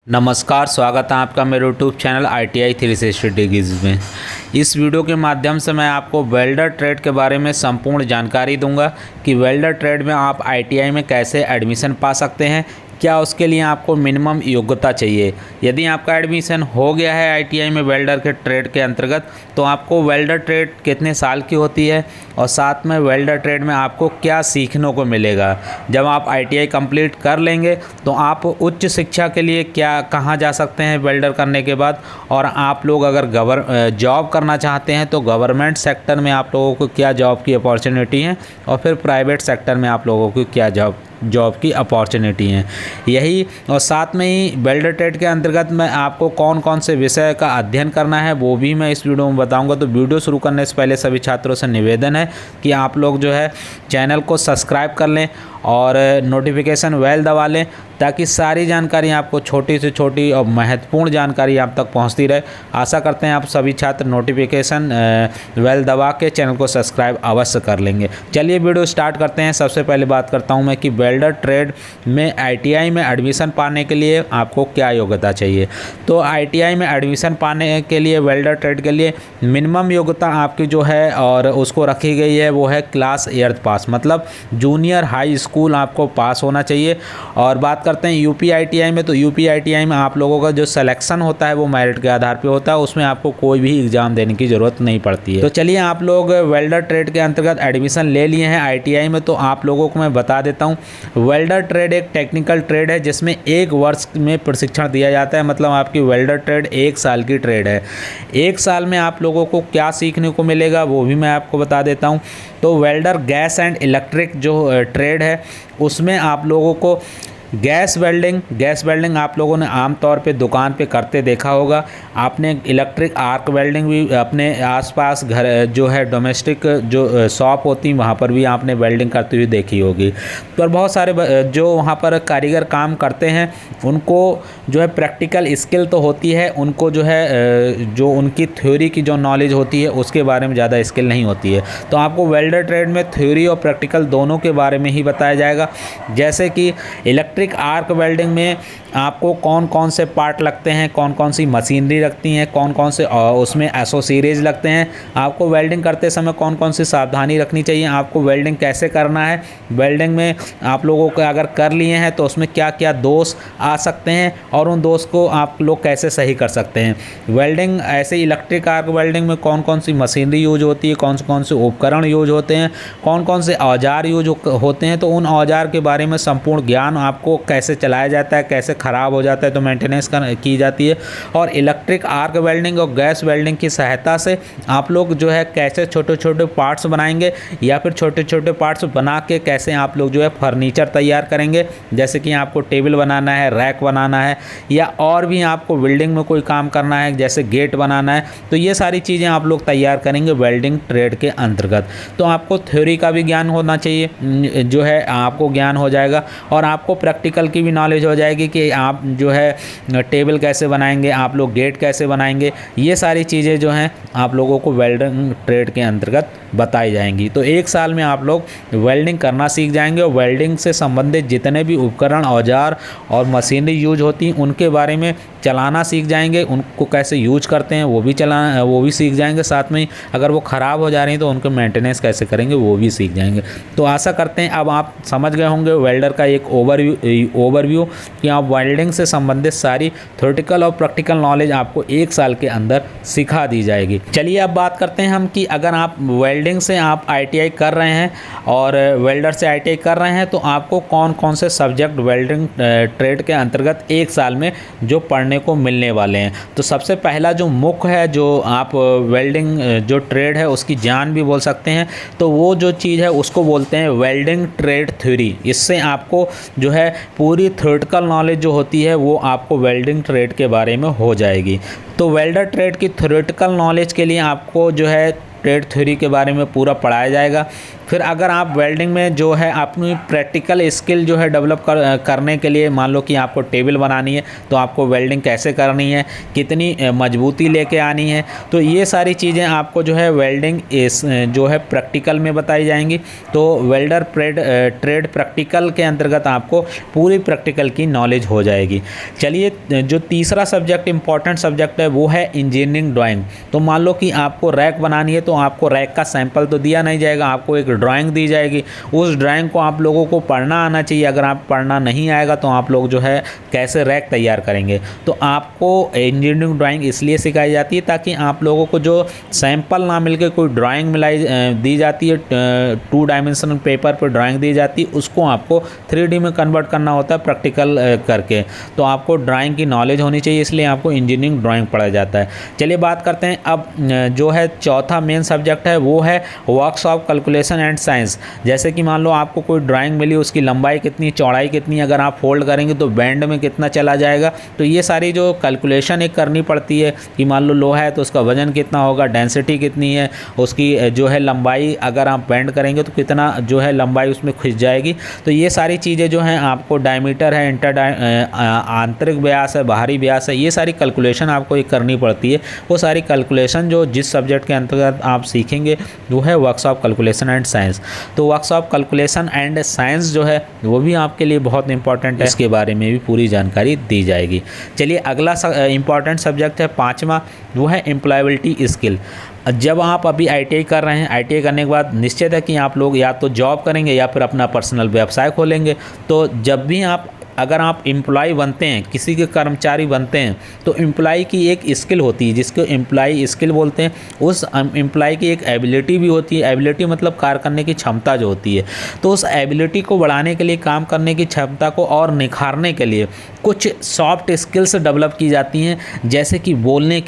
नमस्कार, स्वागत है आपका मेरे यूट्यूब चैनल ITI 360 डिग्रीज में। इस वीडियो के माध्यम से मैं आपको वेल्डर ट्रेड के बारे में संपूर्ण जानकारी दूंगा कि वेल्डर ट्रेड में आप ITI में कैसे एडमिशन पा सकते हैं, क्या उसके लिए आपको मिनिमम योग्यता चाहिए। यदि आपका एडमिशन हो गया है ITI में वेल्डर के ट्रेड के अंतर्गत, तो आपको वेल्डर ट्रेड कितने साल की होती है और साथ में वेल्डर ट्रेड में आपको क्या सीखने को मिलेगा। जब आप ITI कंप्लीट कर लेंगे तो आप उच्च शिक्षा के लिए कहाँ जा सकते हैं वेल्डर करने के बाद, और आप लोग अगर जॉब करना चाहते हैं तो गवर्नमेंट सेक्टर में आप लोगों को क्या जॉब की अपॉर्चुनिटी है और फिर प्राइवेट सेक्टर में आप लोगों को क्या जॉब की अपॉर्चुनिटी हैं। यही और साथ में ही वेल्डर ट्रेड के अंतर्गत में आपको कौन कौन से विषय का अध्ययन करना है वो भी मैं इस वीडियो में बताऊंगा। तो वीडियो शुरू करने से पहले सभी छात्रों से निवेदन है कि आप लोग जो है चैनल को सब्सक्राइब कर लें और नोटिफिकेशन बेल दबा लें, ताकि सारी जानकारी आपको छोटी से छोटी और महत्वपूर्ण जानकारी आप तक पहुंचती रहे। आशा करते हैं आप सभी छात्र नोटिफिकेशन बेल दबा के चैनल को सब्सक्राइब अवश्य कर लेंगे। चलिए वीडियो स्टार्ट करते हैं। सबसे पहले बात करता हूं मैं कि वेल्डर ट्रेड में ITI में एडमिशन पाने के लिए आपको क्या योग्यता चाहिए। तो ITI में एडमिशन पाने के लिए वेल्डर ट्रेड के लिए मिनिमम योग्यता आपकी जो है और उसको रखी गई है वो है क्लास 8th पास, मतलब जूनियर हाई स्कूल आपको पास होना चाहिए। और बात करते हैं UP ITI में, तो UP ITI में आप लोगों का जो सिलेक्शन होता है वो मेरिट के आधार पे होता है, उसमें आपको कोई भी एग्ज़ाम देने की ज़रूरत नहीं पड़ती है। तो चलिए आप लोग वेल्डर ट्रेड के अंतर्गत एडमिशन ले लिए हैं ITI में, तो आप लोगों को मैं बता देता हूँ। वेल्डर ट्रेड एक टेक्निकल ट्रेड है जिसमें 1 वर्ष में प्रशिक्षण दिया जाता है, मतलब आपकी वेल्डर ट्रेड 1 साल की ट्रेड है। 1 साल में आप लोगों को क्या सीखने को मिलेगा वो भी मैं आपको बता देता हूँ। तो वेल्डर गैस एंड इलेक्ट्रिक जो ट्रेड है उसमें आप लोगों को गैस वेल्डिंग आप लोगों ने आमतौर पे दुकान पे करते देखा होगा। आपने इलेक्ट्रिक आर्क वेल्डिंग भी अपने आसपास घर जो है डोमेस्टिक जो शॉप होती वहाँ पर भी आपने वेल्डिंग करती हुई देखी होगी। तो बहुत सारे जो वहाँ पर कारीगर काम करते हैं उनको जो है प्रैक्टिकल स्किल तो होती है, उनको जो है जो उनकी थ्योरी की जो नॉलेज होती है उसके बारे में ज़्यादा स्किल नहीं होती है। तो आपको वेल्डर ट्रेड में थ्योरी और प्रैक्टिकल दोनों के बारे में ही बताया जाएगा। जैसे कि इलेक्ट्रिक आर्क वेल्डिंग में आपको कौन कौन से पार्ट लगते हैं, कौन कौन सी मशीनरी लगती हैं, कौन कौन से उसमें एसोसीरीज लगते हैं, आपको वेल्डिंग करते समय कौन कौन सी सावधानी रखनी चाहिए, आपको वेल्डिंग कैसे करना है, वेल्डिंग में आप लोगों को अगर कर लिए हैं तो उसमें क्या क्या दोष आ सकते हैं और उन दोष को आप लोग कैसे सही कर सकते हैं। वेल्डिंग ऐसे इलेक्ट्रिक आर्क वेल्डिंग में कौन कौन सी मशीनरी यूज होती है, कौन से उपकरण यूज होते हैं, कौन से औजार यूज होते हैं, तो उन औजार के बारे में संपूर्ण ज्ञान आपको कैसे चलाया जाता है, कैसे ख़राब हो जाता है तो मेंटेनेंस की जाती है। और इलेक्ट्रिक आर्क वेल्डिंग और गैस वेल्डिंग की सहायता से आप लोग जो है कैसे छोटे छोटे पार्ट्स बनाएंगे या फिर छोटे छोटे पार्ट्स बना के कैसे आप लोग जो है फर्नीचर तैयार करेंगे। जैसे कि आपको टेबल बनाना है, रैक बनाना है, या और भी आपको बिल्डिंग में कोई काम करना है जैसे गेट बनाना है, तो ये सारी चीज़ें आप लोग तैयार करेंगे वेल्डिंग ट्रेड के अंतर्गत। तो आपको थ्योरी का भी ज्ञान होना चाहिए, जो है आपको ज्ञान हो जाएगा, और आपको प्रैक्टिकल की भी नॉलेज हो जाएगी कि आप जो है टेबल कैसे बनाएंगे, आप लोग गेट कैसे बनाएंगे। ये सारी चीज़ें जो हैं आप लोगों को वेल्डिंग ट्रेड के अंतर्गत बताई जाएंगी। तो 1 साल में आप लोग वेल्डिंग करना सीख जाएंगे और वेल्डिंग से संबंधित जितने भी उपकरण, औजार और मशीनरी यूज होती हैं उनके बारे में चलाना सीख जाएंगे, उनको कैसे यूज करते हैं वो भी सीख जाएंगे। साथ में अगर वो ख़राब हो जा रही हैं तो उनके मेंटेनेंस कैसे करेंगे वो भी सीख जाएंगे। तो आशा करते हैं अब आप समझ गए होंगे वेल्डर का एक ओवरव्यू कि आप वेल्डिंग से संबंधित सारी थ्योरेटिकल और प्रैक्टिकल नॉलेज आपको 1 साल के अंदर सिखा दी जाएगी। चलिए अब बात करते हैं हम कि अगर आप वेल्डिंग से आप ITI कर रहे हैं और वेल्डर से ITI कर रहे हैं तो आपको कौन कौन से सब्जेक्ट वेल्डिंग ट्रेड के अंतर्गत 1 साल में जो पढ़ने को मिलने वाले हैं। तो सबसे पहला जो मुख्य है, जो आप वेल्डिंग जो ट्रेड है उसकी जान भी बोल सकते हैं, तो वो जो चीज़ है उसको बोलते हैं वेल्डिंग ट्रेड थ्योरी। इससे आपको जो है पूरी थ्योरेटिकल नॉलेज जो होती है वो आपको वेल्डिंग ट्रेड के बारे में हो जाएगी। तो वेल्डर ट्रेड की थ्योरेटिकल नॉलेज के लिए आपको जो है ट्रेड थ्योरी के बारे में पूरा पढ़ाया जाएगा फिर अगर आप वेल्डिंग में जो है अपनी प्रैक्टिकल स्किल जो है डेवलप करने के लिए, मान लो कि आपको टेबल बनानी है तो आपको वेल्डिंग कैसे करनी है, कितनी मजबूती लेके आनी है, तो ये सारी चीज़ें आपको जो है वेल्डिंग जो है प्रैक्टिकल में बताई जाएंगी। तो वेल्डर ट्रेड प्रैक्टिकल के अंतर्गत आपको पूरी प्रैक्टिकल की नॉलेज हो जाएगी। चलिए, जो तीसरा सब्जेक्ट इंपॉर्टेंट सब्जेक्ट है वो है इंजीनियरिंग ड्राइंग। तो मान लो कि आपको रैक बनानी है तो आपको रैक का सैंपल तो दिया नहीं जाएगा, आपको एक ड्राइंग दी जाएगी। उस ड्राइंग को आप लोगों को पढ़ना आना चाहिए। अगर आप पढ़ना नहीं आएगा तो आप लोग जो है कैसे रैक तैयार करेंगे। तो आपको इंजीनियरिंग ड्राइंग इसलिए सिखाई जाती है ताकि आप लोगों को जो सैंपल ना मिलके कोई ड्राइंग दी जाती है, 2 डायमेंशनल पेपर पर ड्राइंग दी जाती है, उसको आपको 3D में कन्वर्ट करना होता है प्रैक्टिकल करके। तो आपको ड्राइंग की नॉलेज होनी चाहिए, इसलिए आपको इंजीनियरिंग ड्राइंग पढ़ा जाता है। चलिए बात करते हैं अब जो है चौथा मेन सब्जेक्ट है वो है works of calculation and science. जैसे कि मान लो आपको कोई ड्राइंग मिली, उसकी लंबाई कितनी, चौड़ाई कितनी, अगर आप फोल्ड करेंगे तो बैंड में कितना चला जाएगा, तो ये सारी जो कैलकुलेशन एक करनी पड़ती है कि मान लो लोहा है तो उसका वजन कितना होगा, डेंसिटी कितनी है, उसकी जो है लंबाई अगर आप बैंड करेंगे तो कितना जो है लंबाई उसमें खिंच जाएगी। तो ये सारी चीज़ें जो हैं आपको डायमीटर है, आंतरिक व्यास है, बाहरी व्यास है, ये सारी कैलकुलेशन आपको एक करनी पड़ती है। वो सारी कैलकुलेशन जो जिस सब्जेक्ट के अंतर्गत आप सीखेंगे वो है works of calculation and science. तो works of calculation and science जो है वो भी आपके लिए बहुत इंपॉर्टेंट है, इसके बारे में भी पूरी जानकारी दी जाएगी। चलिए अगला इंपॉर्टेंट सब्जेक्ट है पाँचवा, वो है एम्प्लॉयबिलिटी स्किल। जब आप अभी ITI कर रहे हैं, ITI करने के बाद निश्चित है कि आप लोग या तो जॉब करेंगे या फिर अपना पर्सनल व्यवसाय खोलेंगे। तो जब भी अगर आप एम्प्लॉय बनते हैं, किसी के कर्मचारी बनते हैं, तो एम्प्लॉय की एक स्किल होती है जिसको एम्प्लॉय स्किल बोलते हैं। उस एम्प्लॉय की एक एबिलिटी भी होती है। एबिलिटी मतलब कार्य करने की क्षमता जो होती है। तो उस एबिलिटी को बढ़ाने के लिए, काम करने की क्षमता को और निखारने के लिए कुछ सॉफ्ट स्किल्स डेवलप की जाती हैं। जैसे कि बोलने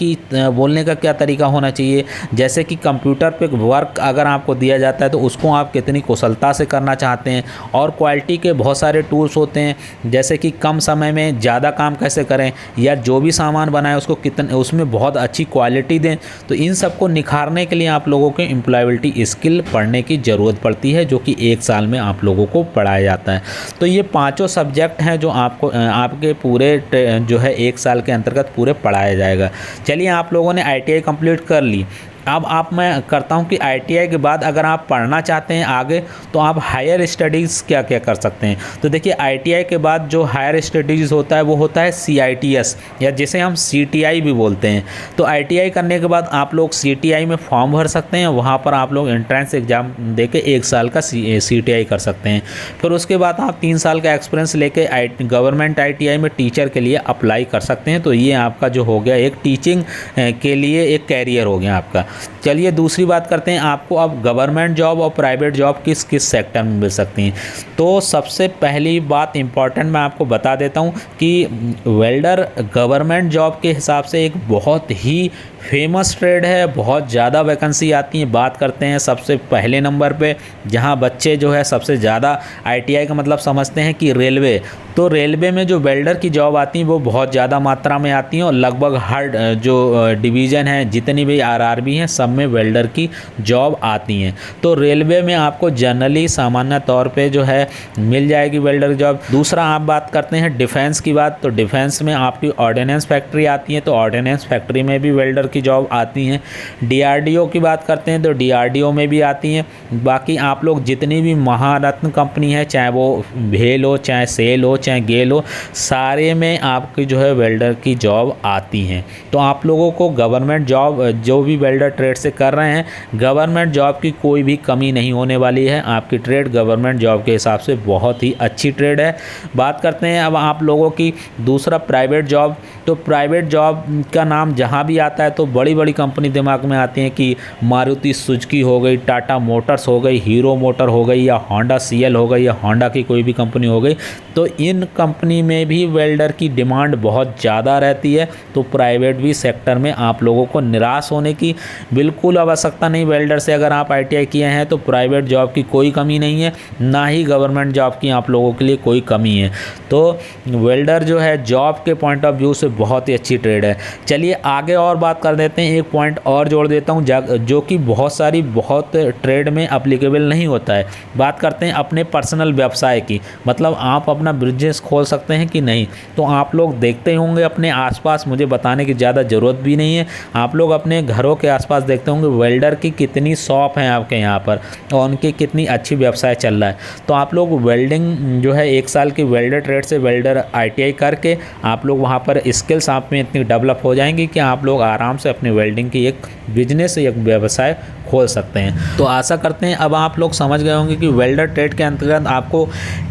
का क्या तरीका होना चाहिए, जैसे कि कंप्यूटर पे वर्क अगर आपको दिया जाता है तो उसको आप कितनी कुशलता से करना चाहते हैं। और क्वालिटी के बहुत सारे टूल्स होते हैं, जैसे कि कम समय में ज़्यादा काम कैसे करें, या जो भी सामान बनाए उसको उसमें बहुत अच्छी क्वालिटी दें। तो इन सब को निखारने के लिए आप लोगों के एम्प्लॉयबिलिटी स्किल पढ़ने की ज़रूरत पड़ती है, जो कि 1 साल में आप लोगों को पढ़ाया जाता है। तो ये 5 सब्जेक्ट हैं जो आपके पूरे जो है 1 साल के अंतर्गत पूरे पढ़ाया जाएगा। चलिए, आप लोगों ने ITI कंप्लीट कर ली। अब मैं करता हूं कि ITI के बाद अगर आप पढ़ना चाहते हैं आगे, तो आप हायर स्टडीज़ क्या क्या कर सकते हैं। तो देखिए, ITI के बाद जो हायर स्टडीज़ होता है वो होता है CITS, या जिसे हम CTI भी बोलते हैं। तो ITI करने के बाद आप लोग CTI में फॉर्म भर सकते हैं, वहाँ पर आप लोग एंट्रेंस एग्ज़ाम दे के 1 साल का CTI कर सकते हैं। फिर उसके बाद आप 3 साल का एक्सपीरियंस लेके गवर्नमेंट ITI में टीचर के लिए अप्लाई कर सकते हैं। तो ये आपका जो हो गया एक टीचिंग के लिए एक कैरियर हो गया आपका। चलिए दूसरी बात करते हैं, आपको अब गवर्नमेंट जॉब और प्राइवेट जॉब किस किस सेक्टर में मिल सकती हैं। तो सबसे पहली बात इंपॉर्टेंट मैं आपको बता देता हूं कि वेल्डर गवर्नमेंट जॉब के हिसाब से एक बहुत ही फेमस ट्रेड है, बहुत ज़्यादा वैकेंसी आती हैं। बात करते हैं सबसे पहले नंबर पे, जहां बच्चे जो है सबसे ज़्यादा ITI का मतलब समझते हैं कि रेलवे। तो रेलवे में जो वेल्डर की जॉब आती हैं वो बहुत ज़्यादा मात्रा में आती हैं, और लगभग हर जो डिवीज़न है, जितनी भी RRB हैं, सब में वेल्डर की जॉब आती हैं। तो रेलवे में आपको जनरली सामान्य तौर पे जो है मिल जाएगी वेल्डर जॉब। दूसरा आप बात करते हैं डिफेंस की बात, तो डिफेंस में आपकी ऑर्डिनेंस फैक्ट्री आती है, तो ऑर्डिनेंस फैक्ट्री में भी वेल्डर की जॉब आती हैं। DRDO की बात करते हैं तो DRDO में भी आती हैं। बाकी आप लोग जितनी भी महारत्न कंपनी है, चाहे वो भेल हो, चाहे सेल हो, चाहे गेल हो, सारे में आपकी जो है वेल्डर की जॉब आती हैं। तो आप लोगों को गवर्नमेंट जॉब, जो भी वेल्डर ट्रेड से कर रहे हैं, गवर्नमेंट जॉब की कोई भी कमी नहीं होने वाली है। आपकी ट्रेड गवर्नमेंट जॉब के हिसाब से बहुत ही अच्छी ट्रेड है। बात करते हैं अब आप लोगों की दूसरा प्राइवेट जॉब। तो प्राइवेट जॉब का नाम जहाँ भी आता है तो बड़ी बड़ी कंपनी दिमाग में आती हैं कि मारुति सुजुकी हो गई, टाटा मोटर्स हो गई, हीरो मोटर हो गई, या होंडा CL हो गई, या होंडा की कोई भी कंपनी हो गई। तो इन कंपनी में भी वेल्डर की डिमांड बहुत ज़्यादा रहती है। तो प्राइवेट भी सेक्टर में आप लोगों को निराश होने की बिल्कुल आवश्यकता नहीं। वेल्डर से अगर आप ITI किए हैं तो प्राइवेट जॉब की कोई कमी नहीं है, ना ही गवर्नमेंट जॉब की आप लोगों के लिए कोई कमी है। तो वेल्डर जो है जॉब के पॉइंट ऑफ व्यू से बहुत ही अच्छी ट्रेड है। चलिए आगे और बात कर देते हैं। एक पॉइंट और जोड़ देता हूँ जो कि बहुत ट्रेड में अप्लीकेबल नहीं होता है। बात करते हैं अपने पर्सनल व्यवसाय की, मतलब आप अपना बिजनेस खोल सकते हैं कि नहीं। तो आप लोग देखते होंगे अपने आसपास, मुझे बताने की ज़्यादा ज़रूरत भी नहीं है, आप लोग अपने घरों के आसपास देखते होंगे वेल्डर की कितनी शॉप हैं आपके यहाँ पर और उनकी कितनी अच्छी व्यवसाय चल रहा है। तो आप लोग वेल्डिंग जो है 1 साल की वेल्डर ट्रेड से वेल्डर ITI करके आप लोग वहाँ पर स्किल्स आप में इतनी डेवलप हो जाएंगी कि आप लोग आराम से अपनी वेल्डिंग की एक बिजनेस, एक व्यवसाय खोल सकते हैं। तो आशा करते हैं अब आप लोग समझ गए होंगे कि वेल्डर ट्रेड के अंतर्गत आपको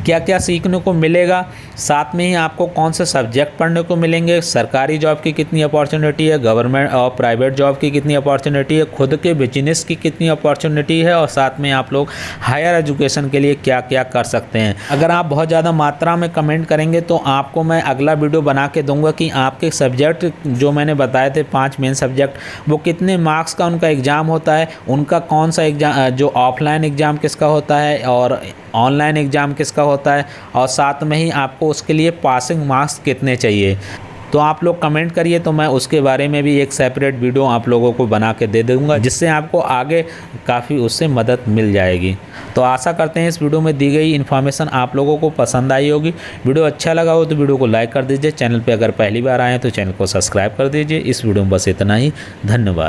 क्या क्या सीखने को मिलेगा, साथ में ही आपको कौन से सब्जेक्ट पढ़ने को मिलेंगे, सरकारी जॉब की कितनी अपॉर्चुनिटी है, गवर्नमेंट और प्राइवेट जॉब की कितनी अपॉर्चुनिटी है, खुद के बिजनेस की कितनी अपॉर्चुनिटी है, और साथ में आप लोग हायर एजुकेशन के लिए क्या क्या कर सकते हैं। अगर आप बहुत ज़्यादा मात्रा में कमेंट करेंगे तो आपको मैं अगला वीडियो बना के दूंगा कि आपके सब्जेक्ट जो मैंने बताए थे 5 मेन सब्जेक्ट, वो कितने मार्क्स का उनका एग्ज़ाम होता है, उनका कौन सा एग्ज़ाम, जो ऑफलाइन एग्ज़ाम किसका होता है और ऑनलाइन एग्ज़ाम किसका होता है, और साथ में ही आपको उसके लिए पासिंग मार्क्स कितने चाहिए। तो आप लोग कमेंट करिए तो मैं उसके बारे में भी एक सेपरेट वीडियो आप लोगों को बना के दे दूँगा, जिससे आपको आगे काफ़ी उससे मदद मिल जाएगी। तो आशा करते हैं इस वीडियो में दी गई इन्फॉर्मेशन आप लोगों को पसंद आई होगी। वीडियो अच्छा लगा हो तो वीडियो को लाइक कर दीजिए, चैनल पे अगर पहली बार आए हैं तो चैनल को सब्सक्राइब कर दीजिए। इस वीडियो में बस इतना ही, धन्यवाद।